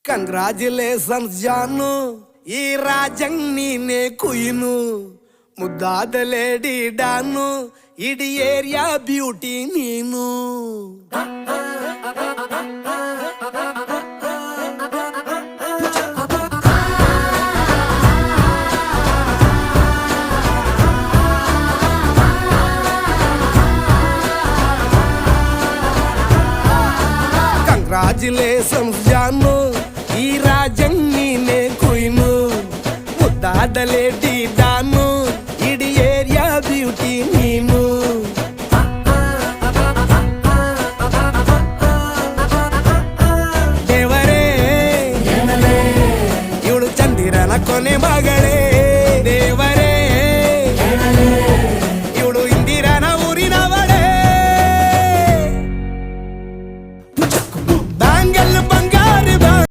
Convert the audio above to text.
Congratulations ಜಾನು, ಈ ರಾಜಂಗ್ ನೀನೆ ಕುಯ್ನು, ಮುದ್ದಾದ ಲೇಡಿ ಡಾನು, ಇಡೀ ಏರಿಯಾ ಬ್ಯೂಟಿ ನೀನು. ಕಂಗ್ರಾಚುಲೇಷನ್ಸ್ ಜಾನು, ಈ ರಾಜಂಗ್ ನೀನೆ ಕುಯ್ನು, ಮುದ್ದಾದ ಲೇಡಿ ಡಾನು, ಇಡೀ ಏರಿಯಾ ಬ್ಯೂಟಿ ನೀನು. ದೇವರೇ ಇವಳು ಚಂದಿರನ ಕೊನೆ ಮಗ